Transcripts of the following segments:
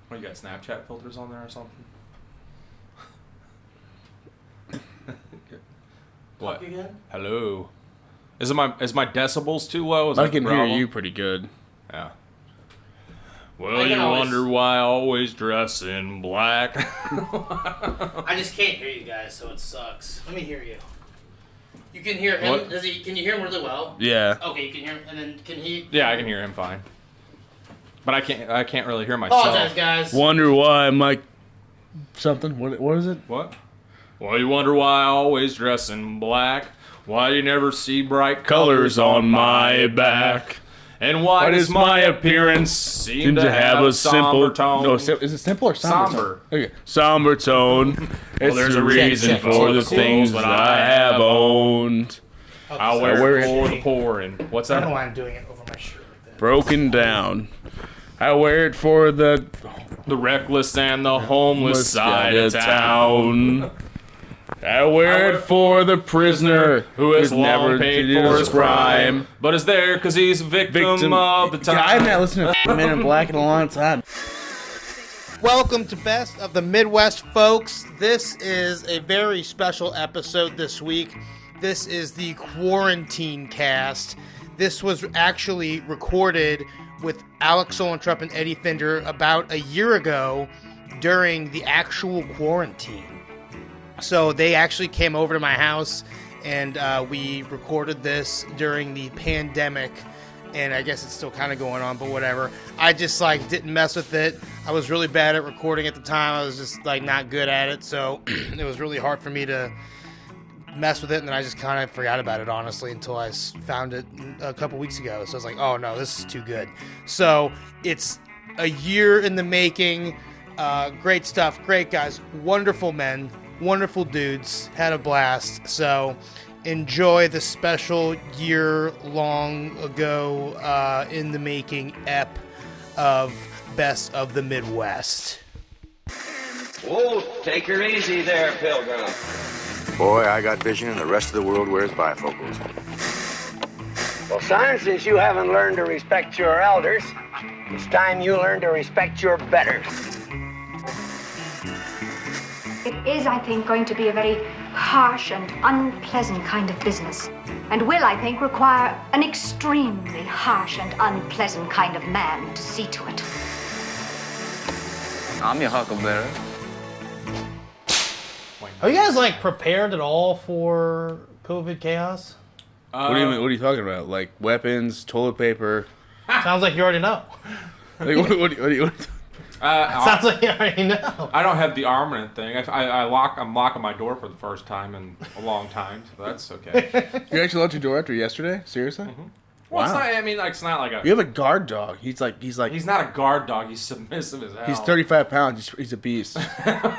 What, you got Snapchat filters on there or something? What? Again? Hello. Is my decibels too low? I can hear you pretty good. Yeah. Well, you wonder why I always dress in black. I just can't hear you guys, so it sucks. Let me hear you. You can hear him? What? Can you hear him really well? Yeah. Okay, you can hear him, and then can he? Yeah, I can hear him fine. But I can't really hear myself. Apologize, guys. Wonder why Mike... Something? What is it? What? Well, you wonder why I always dress in black. Why you never see bright colors on my back. And why does my appearance seem to have a simple tone? No, is it simple or somber? Somber. Okay. Somber tone. Well, there's a reason for the things that I have owned. I'll wear it for the poor. And what's I that? don't know why I'm doing it over my shirt like that. Broken down. I wear it for the reckless and the homeless side of town. I wear it for the prisoner who has never long paid did for his crime, but is there because he's a victim of the time. I haven't listened to Men in Black in a long time. Welcome to Best of the Midwest, folks. This is a very special episode this week. This is the Quarantine Cast. This was actually recorded with Alex and Eddie Fender about a year ago during the actual quarantine. So they actually came over to my house and we recorded this during the pandemic, and I guess it's still kind of going on, but whatever. I just didn't mess with it. I was really bad at recording at the time. I was just not good at it, so it was really hard for me to mess with it, and then I just kind of forgot about it, honestly, until I found it a couple weeks ago. So I was like, oh no, this is too good. So it's a year in the making. Great stuff, great guys, wonderful men, wonderful dudes, had a blast. So enjoy the special year long ago in the making ep of Best of the Midwest. Oh, take her easy there, Pilgrim. Boy, I got vision and the rest of the world wears bifocals. Well, son, since you haven't learned to respect your elders, it's time you learn to respect your betters. It is, I think, going to be a very harsh and unpleasant kind of business, and will, I think, require an extremely harsh and unpleasant kind of man to see to it. I'm your huckleberry. Are you guys prepared at all for COVID chaos? What do you mean? What are you talking about? Like weapons, toilet paper? Sounds like you already know. Sounds like you already know. I don't have the armament thing. I'm locking my door for the first time in a long time, so that's okay. You actually locked your door after yesterday? Seriously? Mm-hmm. Well, wow. It's not like a... You have a guard dog. He's like... He's not a guard dog. He's submissive as hell. He's 35 pounds. He's a beast. That's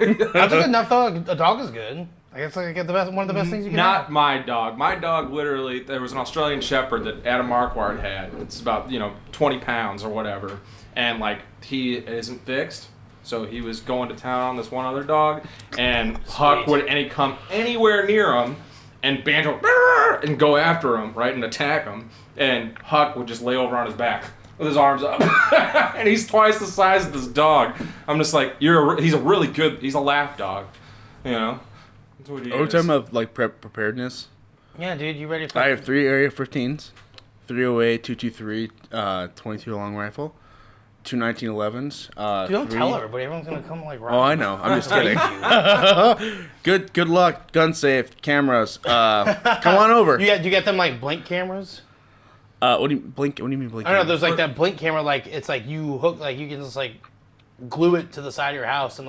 good enough, though. A dog is good. I guess one of the best things you can have. Not my dog. My dog literally... There was an Australian Shepherd that Adam Marquardt had. It's about, 20 pounds or whatever. And, he isn't fixed. So he was going to town on this one other dog. And Huck would come anywhere near him and banjo and go after him, right, and attack him. And Huck would just lay over on his back with his arms up. And he's twice the size of this dog. I'm just like, he's a laugh dog. That's what he is. Are we talking about, preparedness? Yeah, dude, you ready for I have 3 Area 15s, 308, 223, 22 long rifle, 2 1911s. Dude, don't tell everybody. Everyone's going to come right. Oh, I know. I'm just kidding. Good luck. Gun safe. Cameras. Come on over. Do you get them blink cameras? What do you blink? What do you mean blink? I don't know. There's that blink camera. It's you hook. You can just glue it to the side of your house, and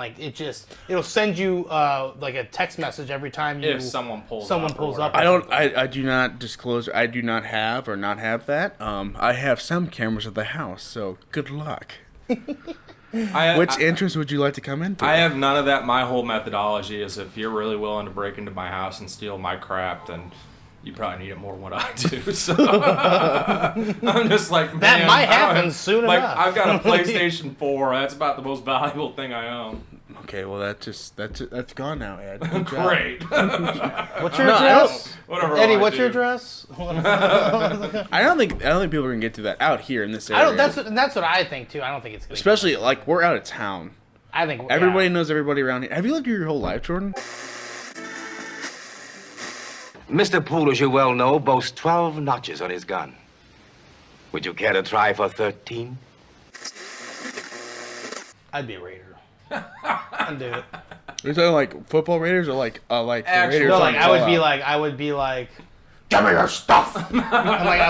it'll send you a text message every time if someone pulls up. I do not disclose. I do not have or not have that. I have some cameras at the house, so good luck. Which entrance would you like to come into? I have none of that. My whole methodology is if you're really willing to break into my house and steal my crap, then you probably need it more than what I do. So I'm just man, that might happen soon enough. I've got a PlayStation 4. That's about the most valuable thing I own. Okay, well that's gone now, Ed. Great. What's your address? Whatever. Eddie, what's your address? I don't think people are gonna get to that out here in this area. That's what I think too. I don't think it's gonna Especially like we're out of town. I think everybody knows everybody around here. Have you lived here your whole life, Jordan? Mr. Poole, as you well know, boasts 12 notches on his gun. Would you care to try for 13? I'd be a Raider. I'd do it. Is that like football Raiders or like the Raiders? No, like I would be like, give me your stuff. I'm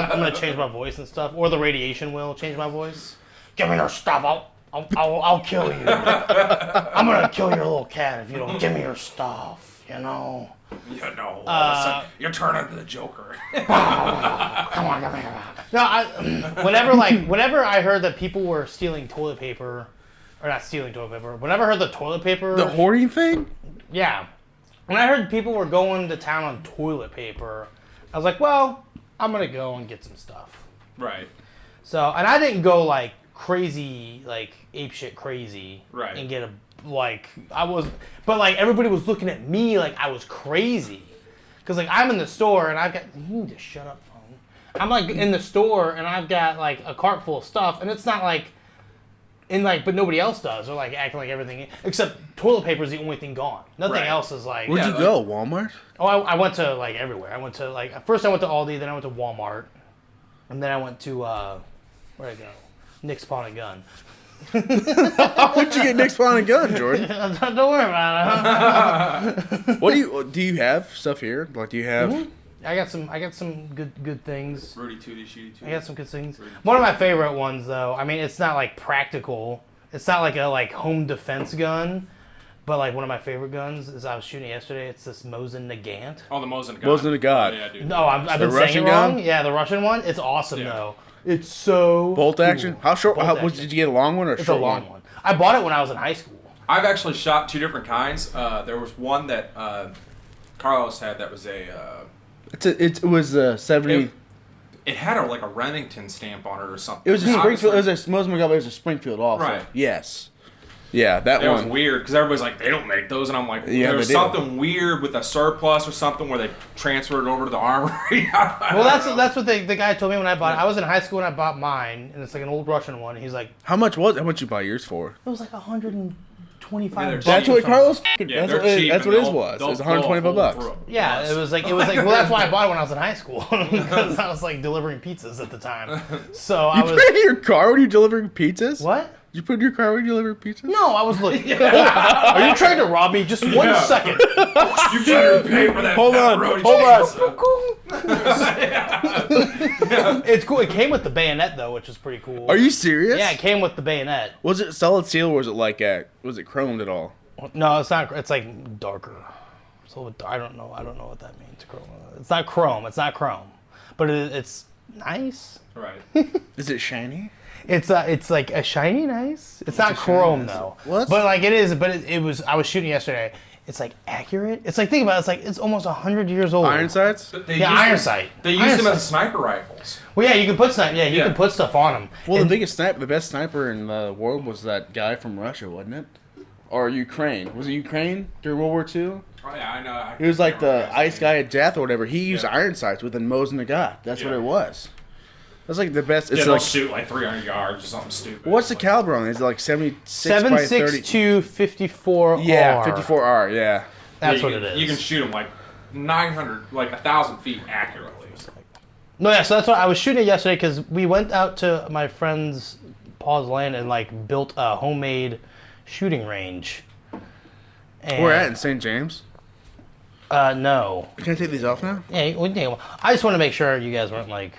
gonna change my voice and stuff, or the radiation will change my voice. Give me your stuff. I'll kill you. I'm gonna kill your little cat if you don't give me your stuff. You know. Yeah, no. All of a sudden, you're turning into the Joker. Come on, give me your. No, whenever I heard that people were stealing toilet paper. Or not stealing toilet paper. Whenever I heard the toilet paper... The hoarding thing? Yeah. When I heard people were going to town on toilet paper, I was like, well, I'm going to go and get some stuff. Right. So, and I didn't go, like, crazy, like, apeshit crazy. Right. And get but, like, everybody was looking at me like I was crazy. Because, like, I'm in the store, and I've got... You need to shut up, phone. I'm, like, in the store, and I've got, like, a cart full of stuff, and it's not, like... but nobody else does. Or like acting like everything, except toilet paper is the only thing gone. Nothing else is like. Where'd you go? Walmart? Oh, I went to like everywhere. I went to like first I went to Aldi, then I went to Walmart, and then I went to where'd I go? Nick's Pawn and Gun. How would you get Nick's Pawn and Gun, Jordan? Don't worry about it. What do you have stuff here? Like, do you have? Mm-hmm. I got some good things. Rudy Tooty Shooty Tooty. I got some good things. One of my favorite ones, though. I mean, it's not like practical. It's not like a home defense gun, but like one of my favorite guns is I was shooting yesterday. It's this Mosin Nagant. Oh, the Mosin Nagant. Mosin Nagant. Oh, yeah, dude. No, I've been saying it wrong. Gun? Yeah, the Russian one. It's awesome though. It's so bolt action. Cool. How short? Action. Did you get a long one or it's short a long one? I bought it when I was in high school. I've actually shot two different kinds. There was one that Carlos had that was It was a 70. It had like a Remington stamp on it or something. It was a Springfield. It was a Mosin Nagant, but it was a Springfield also. Right. Yes. Yeah, that one. It was weird because everybody's like, they don't make those, and I'm like, yeah, there's something weird with a surplus or something where they transferred it over to the armory. Well, that's what the guy told me when I bought it. I was in high school and I bought mine, and it's like an old Russian one. And he's like, how much you buy yours for? It was like $125. That's what Carlos. Yeah, that's what his was. It was $125. Yeah, it was like well, that's why I bought it when I was in high school because I was like delivering pizzas at the time. So I was. You put it in your car when you're delivering pizzas? What? You put in your car when you deliver pizzas? No, I was looking. Are you trying to rob me? Just 1 second. You better pay for that. Hold on. It's cool. It came with the bayonet though, which is pretty cool. Are you serious? Yeah, it came with the bayonet. Was it solid steel or was it was it chromed at all? No, it's not. It's like darker. So I don't know what that means. It's not chrome. It's not chrome, but it's nice. Right. Is it shiny? It's like a shiny nice. It's not chrome though. What? But like it is. But it was. I was shooting yesterday. It's like accurate. It's like think about it. It's like it's almost 100 years old. Iron sights? Iron sight. They used them as sniper rifles. Well, yeah, you can put you can put stuff on them. Well, the best sniper in the world was that guy from Russia, wasn't it? Or Ukraine? Was it Ukraine during World War II? Oh yeah, I know. He was like the ice guy of death or whatever. He used iron sights with a Mosin Nagant. That's what it was. That's like the best. It's they'll like shoot like 300 yards or something stupid. What's the caliber on it? Is it like 76 by 30? 7.62 54R. Yeah, 54R. Yeah. That's what it is. You can shoot them like 900, like 1,000 feet accurately. No, yeah. So that's what I was shooting it yesterday because we went out to my friend's Paul's land and like built a homemade shooting range. And, Where at in St. James? No. Can I take these off now? Yeah, I just want to make sure you guys weren't like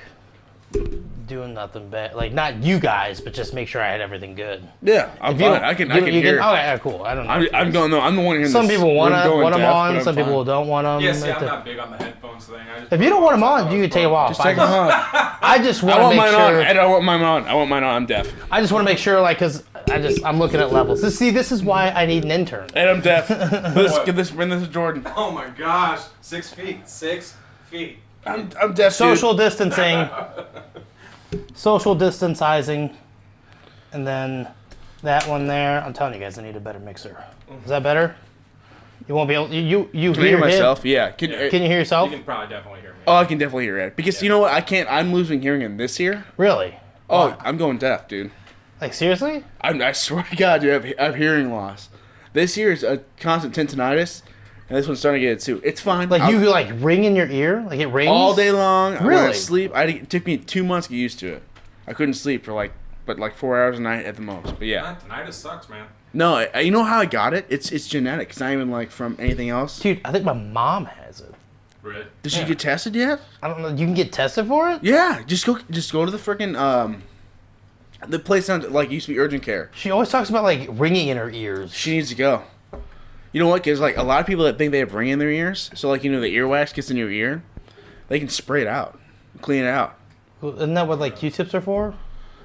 doing nothing bad. Like not you guys, but just make sure I had everything good. Yeah, I'm fine. I can hear. Okay, cool. I don't know. I'm going. No, I'm the one here. Some people want them on. Some people don't want them. Yeah, see, I'm not big on the headphones thing. If you don't want them on, you can take them off. Just take them off. I just want to make mine sure. on. I want mine on. I want mine on. I'm deaf. I just want to make sure, like, because I'm looking at levels. This is why I need an intern. And I'm deaf. Bring this to Jordan. Oh my gosh, 6 feet. 6 feet. I'm deaf. Social distancing. Social distancing. And then That one there. I'm telling you guys, I need a better mixer. Is that better? You won't be able. You Can I hear myself? Yeah. Can you hear yourself? You can probably definitely hear me. Oh, I can definitely hear it. Because you know what? I can't. I'm losing hearing in this ear. Really? Oh, I'm going deaf, dude. Like seriously? I swear to God, dude, I have hearing loss. This ear is a constant tinnitus, and this one's starting to get it too. It's fine. Like you like ring in your ear? Like it rings all day long. Really? When I sleep. It took me 2 months to get used to it. I couldn't sleep for 4 hours a night at the most. But yeah. Tinnitus sucks, man. No, you know how I got it? It's genetic. It's not even from anything else. Dude, I think my mom has it. Really? Did she get tested yet? I don't know. You can get tested for it? Yeah, just go to the freaking the place sounds like used to be urgent care. She always talks about like ringing in her ears. She needs to go. You know what? Because a lot of people that think they have ringing in their ears, so the earwax gets in your ear, they can spray it out, clean it out. Isn't that what Q-tips are for?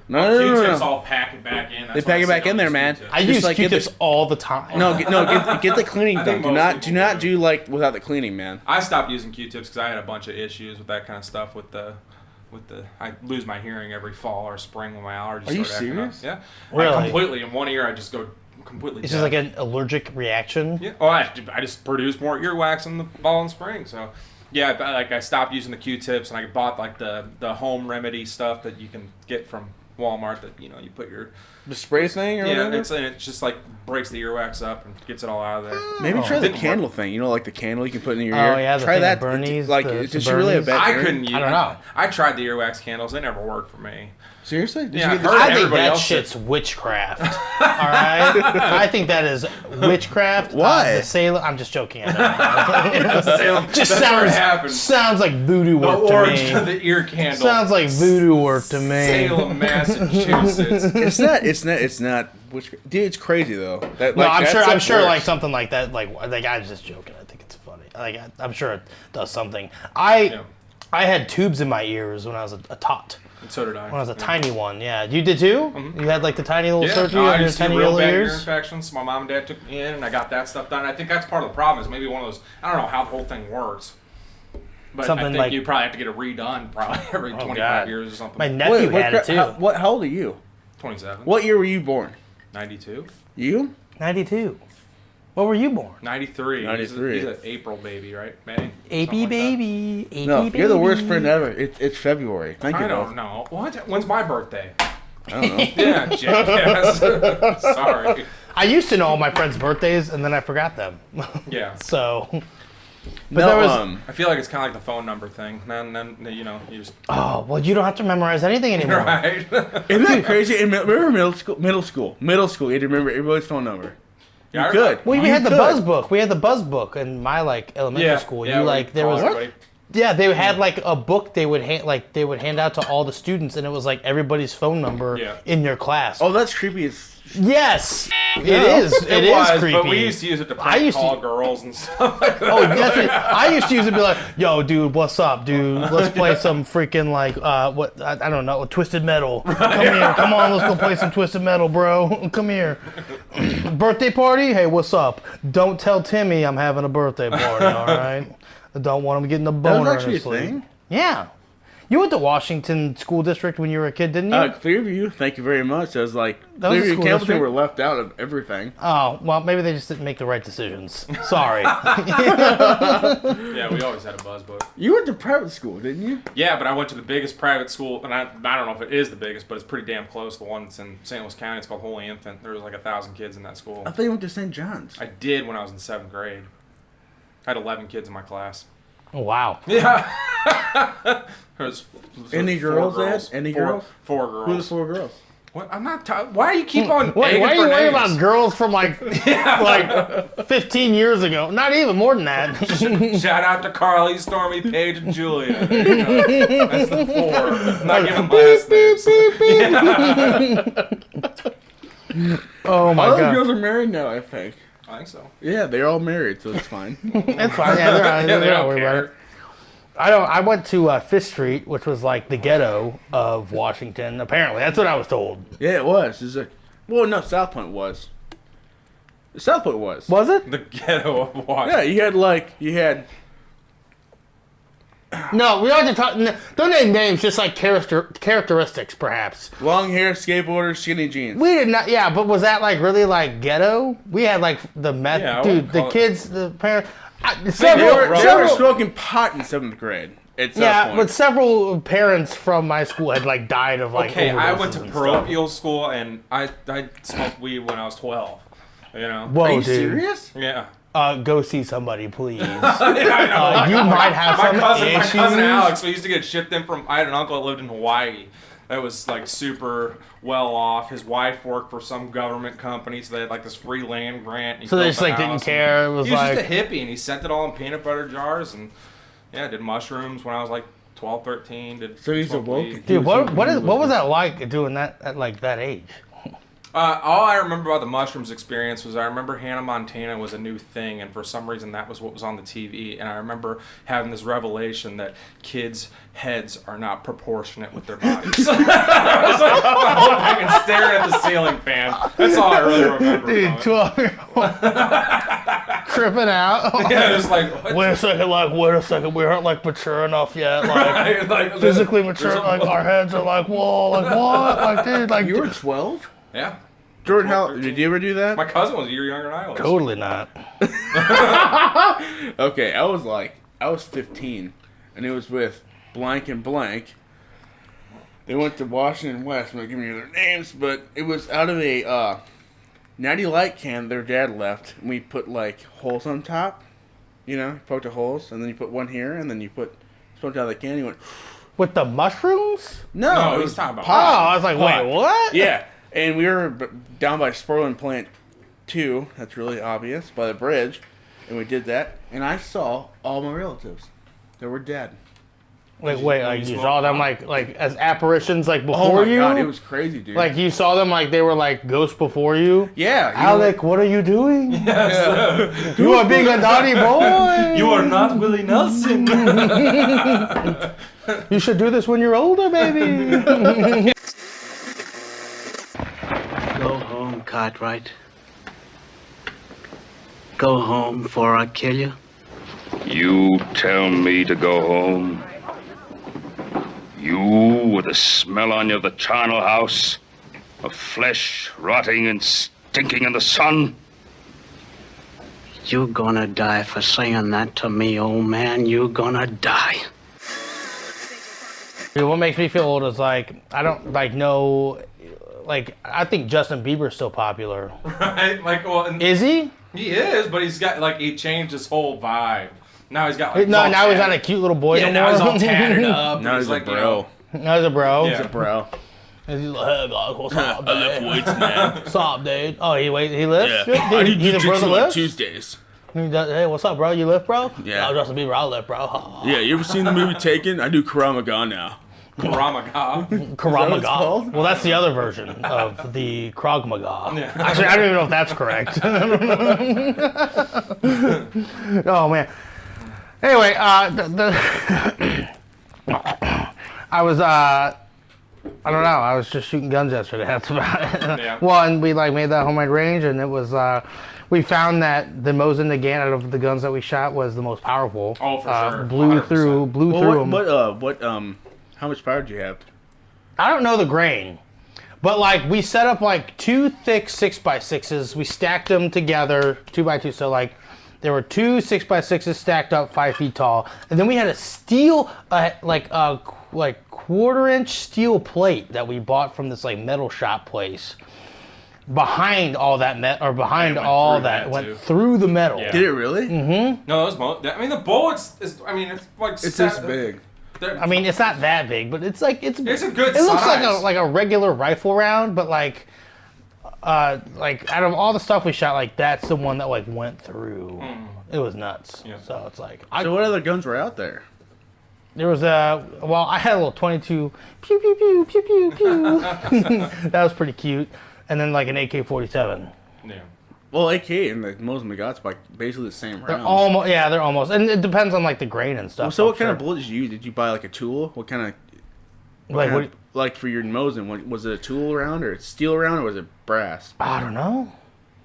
No. Q-tips all pack it back in. They pack it back in there, man. I use Q-tips all the time. Get the cleaning done. Do not do without the cleaning, man. I stopped using Q-tips because I had a bunch of issues with that kind of stuff. I lose my hearing every fall or spring when my allergies. Are you start acting up. serious? Yeah. Really? Completely in one ear, I just go completely. It's deaf. just like an allergic reaction. Yeah. Oh, I just produce more earwax in the fall and spring. So, yeah, I stopped using the Q-tips and I bought the home remedy stuff that you can get from Walmart that you put your the spray thing or whatever? it's just breaks the earwax up and gets it all out of there. Maybe try the candle thing. The candle you can put in your ear. Oh yeah, try that. Bernie's, Does she really have bad I hearing? couldn't use. I don't know. I tried the earwax candles. They never worked for me. Seriously? Did Yeah, you get I heard I think everybody that else shit's witchcraft. All right, I think that is witchcraft. Why? The Salem. I'm just joking. I Salem, just that's where it happened. sounds like voodoo The work to origin me. of the ear candle. Sounds like voodoo work to me. Salem, Massachusetts. It's not. Dude, it's crazy though. No, I'm sure something like that. I was just joking. I think it's funny. I'm sure it does something. I had tubes in my ears when I was a tot. And so did I. When I was a tiny one, yeah. You did too? Mm-hmm. You had the tiny little surgery I on your used to get tiny real little bad ear ears? infections. My mom and dad took me in, and I got that stuff done. I think that's part of the problem. Is maybe one of those. I don't know how the whole thing works, but I think you probably have to get it redone probably every 25 years or something. My nephew had it too. How old are you? 27. What year were you born? 92. You? 92. What were you born? 93. 93. He's an April baby, right? May. AP baby. AP No, baby. you're the worst friend ever. It's February. Thank you. I don't know. What? When's my birthday? I don't know. Yeah, jackass. Sorry. I used to know all my friends' birthdays, and then I forgot them. Yeah. So. But No, there was. I feel like it's kind of like the phone number thing. Then you just. Oh well, you don't have to memorize anything anymore. Right. Isn't that crazy? Remember middle school. You had to remember everybody's phone number. Yeah, You could. Well, we had the buzz book. We had the buzz book in my elementary school. Yeah, There was. everybody. Yeah, they had a book they would hand out to all the students, and it was everybody's phone number in your class. Oh, that's creepy. Yes, it is. It is creepy. But we used to use it to prank call girls and stuff like that. Oh, that's it. I used to use it to be like, "Yo, dude, what's up, dude? Let's play some freaking what I don't know, Twisted Metal. Come here, come on, let's go play some Twisted Metal, bro. Come here. Birthday party? Hey, what's up? Don't tell Timmy I'm having a birthday party. All right? I don't want him getting a boner. That was actually in his sleep. a thing? Yeah. You went to Washington School District when you were a kid, didn't you? Clearview, thank you very much. I was like, That was a Clearview school Campbellton district? were left out of everything. Oh, well, maybe they just didn't make the right decisions. Sorry. Yeah, we always had a buzz book. You went to private school, didn't you? Yeah, but I went to the biggest private school, and I don't know if it is the biggest, but it's pretty damn close. The one that's in St. Louis County, it's called Holy Infant. There was 1,000 kids in that school. I thought you went to St. John's. I did when I was in 7th grade. I had 11 kids in my class. Oh, wow. Yeah. There's Any girls, Ed? Any girls? 4 girls. Who are the 4 girls? What? I'm not. Why do you keep on? Wait, why are you for worrying names? about girls from 15 years ago? Not even more than that. Shout out to Carly, Stormy, Paige, and Julia. There you go. That's the 4. I'm not giving last names. Oh my All those god. girls are married now, I think. I think so. Yeah, they're all married, so it's fine. That's fine. Yeah, they're they not don't worried about care. it. I went to Fifth Street, which was the ghetto of Washington. Apparently, that's what I was told. Yeah, it was. Well, no, South Point was. South Point was. Was it? The ghetto of Washington. Yeah, you had No, we don't have to talk. Don't name names, just like characteristics, perhaps. Long hair, skateboarder, skinny jeans. We did not. Yeah, but was that like really like ghetto? We had like the meth. Yeah, I dude, wouldn't the call it- kids, the parents. They were smoking pot in 7th grade. But several parents from my school had like died of like. Okay, I went to overdoses and parochial school and I smoked weed when I was 12. You know? Whoa, Are you dude. serious? Yeah. Go see somebody, please. Yeah, I know. You might have some my cousin issues. Alex, we used to get shipped in from. I had an uncle that lived in Hawaii. That was like super well off. His wife worked for some government company, so they had like this free land grant. And So they built just the like didn't house. care. It was He was like just a hippie, and he sent it all in peanut butter jars, and yeah, did mushrooms when I was like 12, 13. So he's smoked awoke. weed. dude. What was that like doing that at like that age? All I remember about the mushrooms experience was I remember Hannah Montana was a new thing, and for some reason that was what was on the TV. And I remember having this revelation that kids' heads are not proportionate with their bodies. I was like the whole thing and staring at the ceiling fan. That's all I really remember. Dude, from it. 12-year-old tripping out. Yeah, it was like what? Wait a second, we aren't like mature enough yet, like Like, physically there's mature, a- like our heads are like, whoa, like what? Like dude, like You were 12? Yeah. Jordan, did you ever do that? My cousin was a year younger than I was. totally not. Okay, I was 15, and it was with blank and blank. They went to Washington West. I'm not giving you their names, but it was out of a Natty Light can their dad left, and we put like holes on top. You know, poked the holes, and then you put one here, and then you smoked out of the can. You went, With the mushrooms? No, it he's was talking about Oh, pot. I was like, Pot. wait, what? Yeah, and we were down by Spurling Plant 2. That's really obvious, by the bridge. And we did that, and I saw all my relatives. They were dead. Like, you wait, like you smoke saw them pot? like as apparitions like Oh before my you? god, it was crazy, dude. Like you saw them like they were like ghosts before you? yeah. Alec, what are you doing? Yes. You are being a naughty boy. You are not Willie Nelson. You should do this when you're older, baby. Go home, Cartwright. Go home before I kill you. You tell me to go home? You with the smell on you of the charnel house, of flesh rotting and stinking in the sun? You're gonna die for saying that to me, old man. You're gonna die. Dude, what makes me feel old is like I don't like know. Like I think Justin Bieber's still popular. Right? Like, well, and Is he? he is, but he's got like he changed his whole vibe. Now he's got like No, all now he's not a tatted. cute little boy Yeah, no now he's more. all tatted up. Now he's like, a bro. Now he's a bro. Yeah. He's a bro. And he's like, hey guys, what's up, dude? weights, man. What's up, dude? Oh, he lifts? Yeah. Dude, I need he's a brother jujitsu on lifts? Tuesdays. He does, hey, what's up, bro? You lift, bro? Yeah. Oh, Justin Bieber, I lift, bro. Yeah, you ever seen the movie Taken? I do Karamaga now. Karamaga. Krav what it's Maga. called? Well, that's the other version of the Krog Maga. Yeah. Actually, I don't even know if that's correct. Oh, man. Anyway, I was, I don't know. I was just shooting guns yesterday. That's about it. Yeah. One, we like made that homemade range, and it was, we found that the Mosin Nagant out of the guns that we shot was the most powerful. Oh, for sure. Blew 100%. through Well, them. how much power did you have? I don't know the grain, but like we set up like two thick 6x6s. We stacked them together 2x2. So like there were two 6x6s stacked up 5 feet tall, and then we had a steel, like 1/4-inch steel plate that we bought from this like metal shop place. Behind all that went all through that that, went too. through the metal. Yeah. Did it really? Mm-hmm. No, that was I mean, the bullets is. I mean, it's like It's this big. I mean, it's not that big, but it's like it's. It's a good It looks size. like a regular rifle round, but like out of all the stuff we shot, like that's the one that like went through. It was nuts. Yeah. So it's like So what other guns were out there? there was I had a little 22 pew pew pew pew pew pew. That was pretty cute, and then like an AK-47. Yeah. Well, AK and the Mosin Nagant's like basically the same They're rounds. almost they're almost, and it depends on like the grain and stuff. Well, so I'm what kind of sure. bullet did you use? Did you buy like a tool? What kind of Like what? like for your Mosin? Was it a tool round or a steel round or was it brass? I don't know.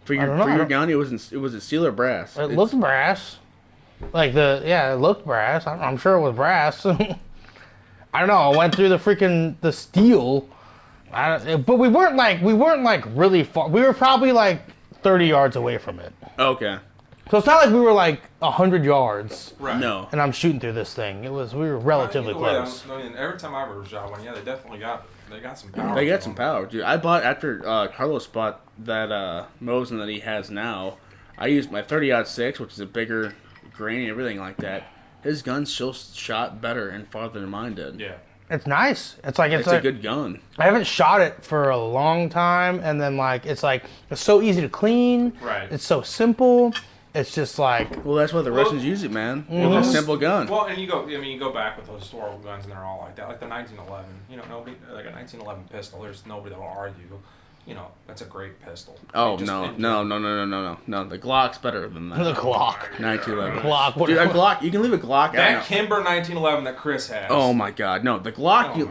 For I don't know, I your don't- gun, it was steel or brass? It looked brass. Like it looked brass. I'm sure it was brass. I don't know. I went through the steel. But we weren't like really far. We were probably like 30 yards away from it. Okay. So it's not like we were like 100 yards. Right. No. And I'm shooting through this thing. We were relatively close. I mean, every time I ever shot one, they definitely got some power. They got some power, dude. I bought after Carlos bought that Mosin that he has now. I used my 30-06, which is a bigger grain and everything like that. His gun still shot better and farther than mine did. Yeah. It's nice. It's a good gun. I haven't shot it for a long time, and then it's so easy to clean. Right. It's so simple. It's just like. Well, that's why the Russians use it, man. It's a simple gun. Well, and you go back with those historical guns, and they're all like that. Like the 1911, nobody like a 1911 pistol. There's nobody that will argue. That's a great pistol. Oh, no. The Glock's better than that. The Glock. 1911. Glock. Dude, a Glock, you can leave a Glock that out. Kimber 1911 that Chris has. Oh my God, no! The Glock, you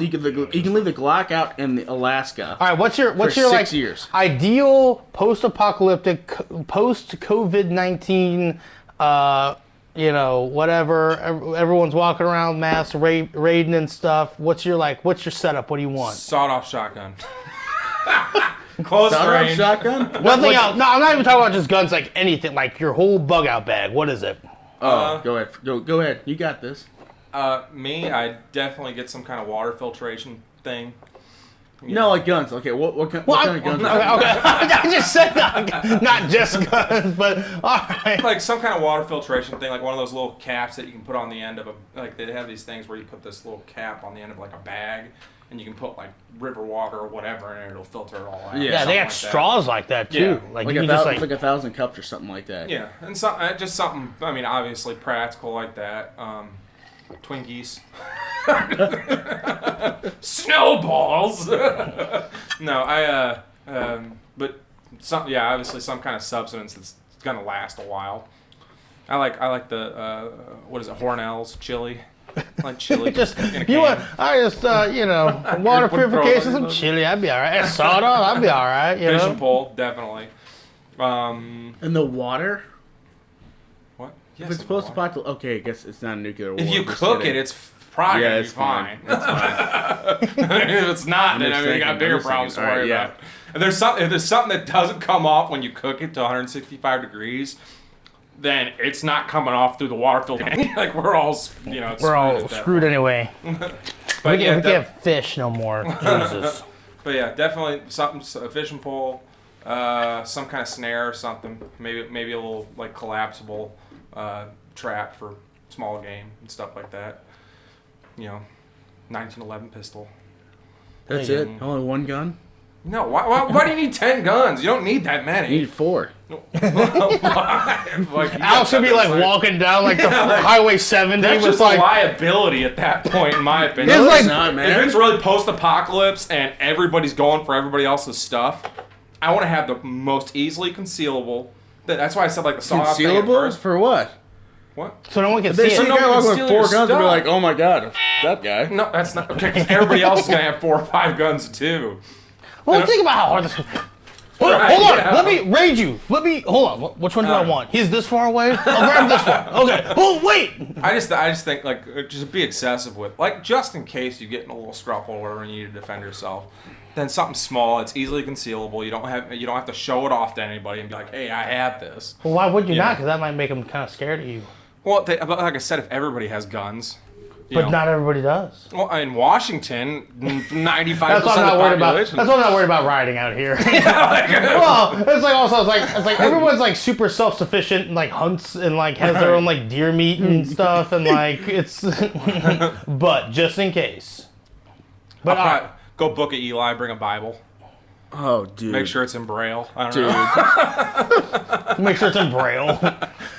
can leave the Glock out in Alaska. All right, what's your 6 years ideal post-apocalyptic, post-COVID-19? Whatever. Everyone's walking around, mass raiding and stuff. What's your setup? What do you want? Sawed-off shotgun. Close range. Shotgun? Nothing else. No, I'm not even talking about just guns. Like anything. Like your whole bug out bag. What is it? Go ahead. Go ahead. You got this. Me, I definitely get some kind of water filtration thing. Like guns. Okay, what kind of guns? Okay. I just said not just guns, but all right. Like some kind of water filtration thing, like one of those little caps that you can put on the end of they have these things where you put this little cap on the end of like a bag, and you can put like river water or whatever in it, it'll filter it all out. Yeah, they got straws like that too. Yeah. Like you just like 1,000 cups or something like that. Yeah, and just something. I mean, obviously practical like that. Twinkies. Snowballs. No, but obviously some kind of substance that's gonna last a while. I like the what is it, Hornell's chili. I like chili. Water purification, some chili. I'd be all right. Soda, I'd be all right. Fishing pole, definitely. And the water. What? Yes, if it's post-apocalyptic, okay, I guess it's not a nuclear war. If you cook it, it's probably gonna be fine. It's fine. If it's not, then you got bigger problems to worry about. If there's something that doesn't come off when you cook it to 165 degrees, then it's not coming off through the water filter. Like we're all screwed anyway. But we can't have fish no more. Jesus. But yeah, definitely a fishing pole, some kind of snare or something. Maybe a little like collapsible trap for small game and stuff like that. 1911 pistol. That's it? Only one gun? No, why do you need 10 guns? You don't need that many. You need 4. Alex would be walking down the Highway 70. That's just a liability at that point, in my opinion. It's not, man. If it's really post-apocalypse and everybody's going for everybody else's stuff, I want to have the most easily concealable. That's why I said the saw thing at concealable? first. For what? What? So no one can see it. So no one can with 4 guns and be like, oh my God, that guy. No, that's not okay. Because everybody else is gonna have 4 or 5 guns too. Well, think about how hard this. Hold on. Let me raid you. Hold on. Which one do I want? He's this far away. I'll grab this one. Okay. Oh wait. I just think just be excessive with just in case you get in a little scruffle or whatever and you need to defend yourself. Then something small, it's easily concealable. You don't have to show it off to anybody and be like, hey, I have this. Well, why would you not? Because that might make them kind of scared of you. Well, like I said, if everybody has guns. But not everybody does. Well, in Washington, 95% of the That's population. why I'm not worried about riding out here. Well, it's like everyone's super self-sufficient and hunts and has their own deer meat and stuff and it's. But just in case. But go book at Eli. Bring a Bible. Oh, dude. Make sure it's in Braille. I don't know. Make sure it's in Braille.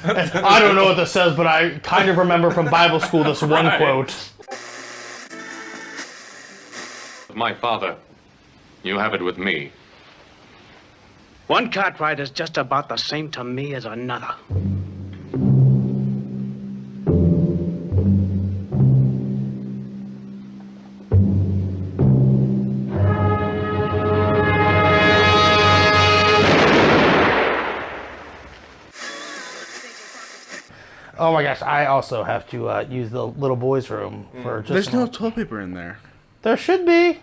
I don't know what this says, but I kind of remember from Bible school this one quote. My father. You have it with me. One cartwright is just about the same to me as another. Oh my gosh, I also have to use the little boys' room for just. There's no toilet paper in there. There should be.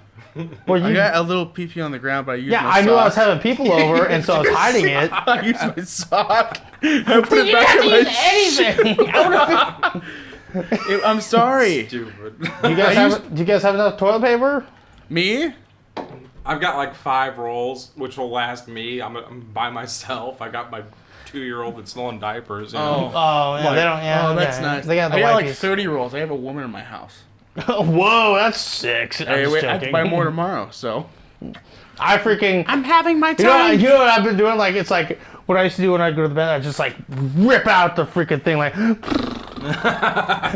Well, I got a little pee-pee on the ground, but I used my sock. I knew I was having people over, and so I was hiding it. I used my sock. I put it back in my anything. I'm sorry. Stupid. Do you guys have enough toilet paper? Me? I've got like 5 rolls, which will last me. I'm by myself. I got my 2-year-old that's still in diapers. You know? Yeah, they don't. Yeah, that's nice. They got the I got like wipes. 30 rolls. I have a woman in my house. Whoa, that's sick. Hey, I'm wait, just I have to joking. buy more tomorrow, so. I'm having my You know what I've been doing? Like, it's like what I used to do when I'd go to the bed. I'd just like rip out the freaking thing, like, be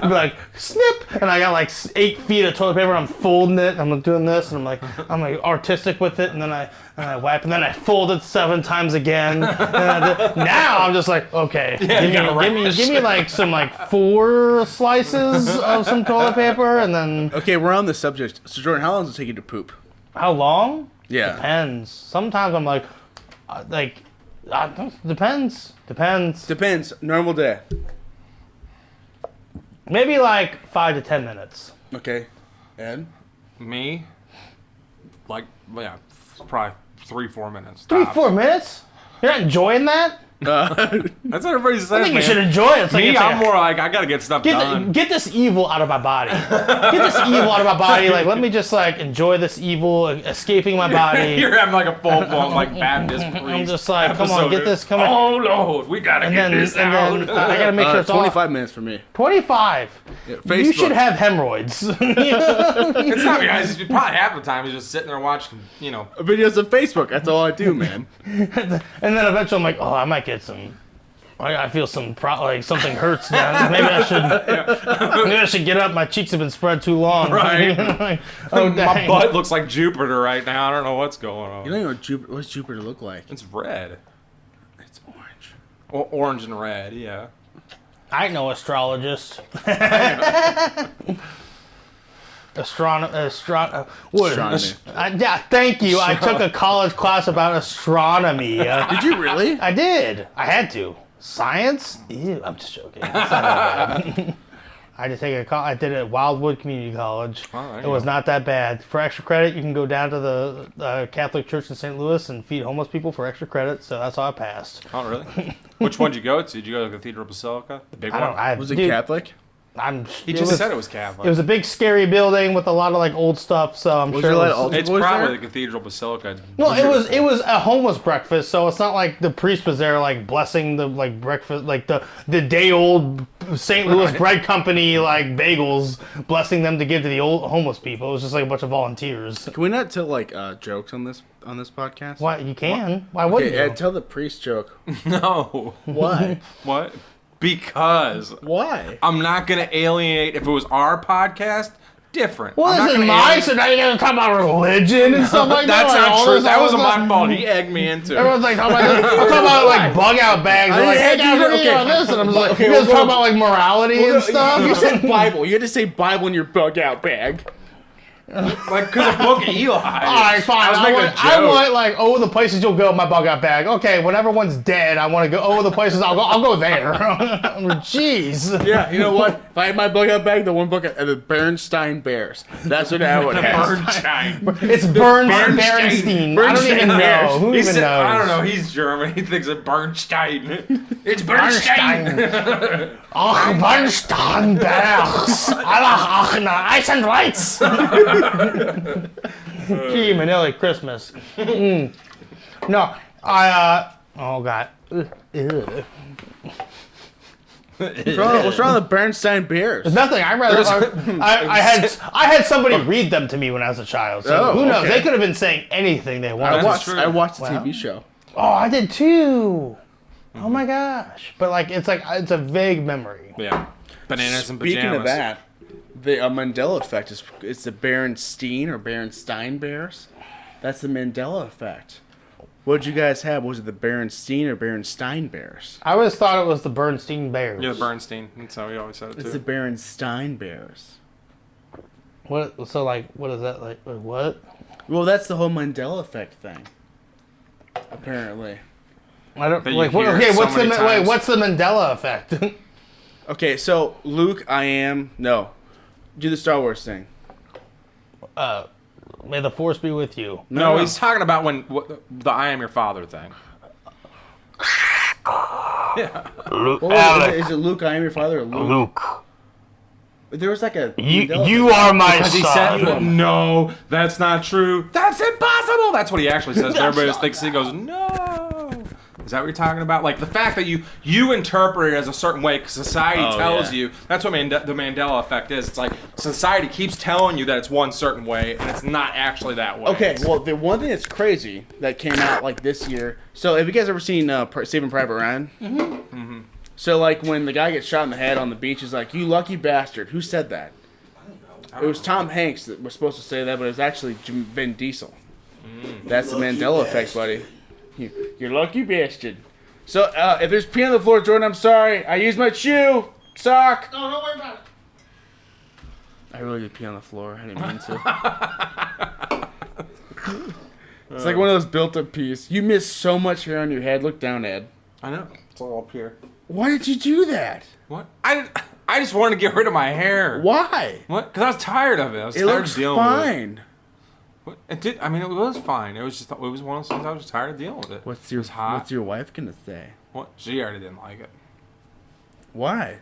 like snip, and I got like 8 feet of toilet paper. And I'm folding it. I'm doing this, and I'm like artistic with it, and then I wipe, and then I fold it 7 times again. Now I'm just like, okay, give me like some like 4 slices of some toilet paper, and then. Okay, we're on the subject. So, Jordan, how long does it take you to poop? How long? Yeah. Depends. Sometimes I'm like, depends. Depends. Normal day. Maybe like 5 to 10 minutes. Okay. Ed? Me? Like, yeah, probably 3-4 minutes. 3-4 minutes? You're not enjoying that? That's what everybody says. I think man. you should enjoy it. It's Me, like, I'm more like I gotta get stuff done. Get this evil out of my body. Get this evil out of my body. Like, let me just like enjoy this evil escaping my body. You're having like a full blown like Baptist priest. I'm just like, come on, get this. Come on. Oh Lord, we gotta get this out. And then I gotta make sure it's 25 minutes for me. 25. Yeah, You Facebook. should have hemorrhoids. It's not guys. Probably half the time he's just sitting there watching, Videos of Facebook. That's all I do, man. And then eventually I'm like, oh, I might get some. I feel some like something hurts now. Maybe I should get up. My cheeks have been spread too long. Right. Like, oh, My dang. butt looks like Jupiter right now. I don't know what's going on. You don't know what's Jupiter look like? It's red. It's orange. Orange and red, yeah. I ain't no astrologist. Astronomy. Yeah, thank you. I took a college class about astronomy. Did you really? I did. I had to. Science? Ew, I'm just joking. It's not that bad. I I did it at Wildwood Community College. Oh, it was not that bad. For extra credit, you can go down to the Catholic Church in St. Louis and feed homeless people for extra credit. So that's how I passed. Oh, really? Which one did you go to? Did you go to Cathedral Basilica? The big one? Was it Catholic? He just said it was Catholic. It was a big, scary building with a lot of like old stuff. So I'm sure it's probably the Cathedral Basilica. No, it was a homeless breakfast, so it's not like the priest was there like blessing the like breakfast, like the day old St. Louis Bread Company like bagels, blessing them to give to the old homeless people. It was just like a bunch of volunteers. Can we not tell like jokes on this podcast? Why you can? Why wouldn't you? Ed, tell the priest joke. No. Why? What? Because why? I'm not gonna alienate. If it was our podcast, different. Well, this is mine, so now you gotta talk about religion and stuff like that. That's like, not true. this, That wasn't my fault. He egged me into it. Everyone's like talking about this. I'm talking about like bug out bags. They're like, hey guys, what are you on this? And I'm just like, you guys talking about like morality and stuff. You said Bible. You had to say Bible in your bug out bag. Like, because of Book of Eli. All right, fine. I want like, oh, the places you'll go, my bug out bag. Okay, when everyone's dead, I want to go, oh, the places I'll go there. Jeez. Yeah, you know what? If I had my bug out bag, the one book at the Bernstein Bears. That's what I would have. Bernstein. It's Bernstein. I don't even know. Who even knows? I don't know. He's German. He thinks of Bernstein. It's Bernstein. Ach, Bernstein Bears. Allah Achna. Ice and lights. Gee, Manila Christmas. No, oh God. What's wrong with the Bernstein Bears? There's nothing. I had somebody read them to me when I was a child. So who knows? Okay. They could have been saying anything they wanted. I watched the TV show. Oh, I did too. Oh my gosh! But like, it's a vague memory. Yeah. Bananas and pajamas. Speaking of that, the Mandela effect it's the Berenstein or Berenstein Bears. That's the Mandela effect. What did you guys have? Was it the Berenstein or Berenstein Bears? I always thought it was the Bernstein Bears. Yeah, the Bernstein. That's how we always said it too. It's the Berenstein Bears. What? So like, what is that like? What? Well, that's the whole Mandela effect thing. Apparently. I don't That you like. hear Okay, so what's many the times. what's the Mandela effect? Okay, so Luke, do the Star Wars thing. May the Force be with you. No, he's talking about the I am your father thing. Yeah. Luke, Is it Luke, I am your father, or Luke? There was like a... You are my son. He said, no, that's not true. That's impossible. That's what he actually says. Everybody just thinks he goes, no. Is that what you're talking about? Like the fact that you interpret it as a certain way because society tells you. That's what the Mandela effect is. It's like society keeps telling you that it's one certain way and it's not actually that way. Okay, well, the one thing that's crazy that came out like this year. So have you guys ever seen Saving Private Ryan? Mm-hmm. Mm-hmm. So like when the guy gets shot in the head on the beach, he's like, "You lucky bastard." Who said that? It was Tom Hanks that was supposed to say that, but it was actually Vin Diesel. That's the Mandela effect, buddy. You're lucky bastard. So, if there's pee on the floor, Jordan, I'm sorry. I used my shoe. Sock. No, don't worry about it. I really did pee on the floor. I didn't mean to. It's like one of those built-up pees. You missed so much hair on your head. Look down, Ed. I know. It's all up here. Why did you do that? What? I just wanted to get rid of my hair. Why? What? Because I was tired of it. I was It tired looks of dealing with it. fine. It did. I mean, it was fine. It was one of those things. I was just tired of dealing with it. What's It was hot. What's your wife gonna say? What? She already didn't like it. Why?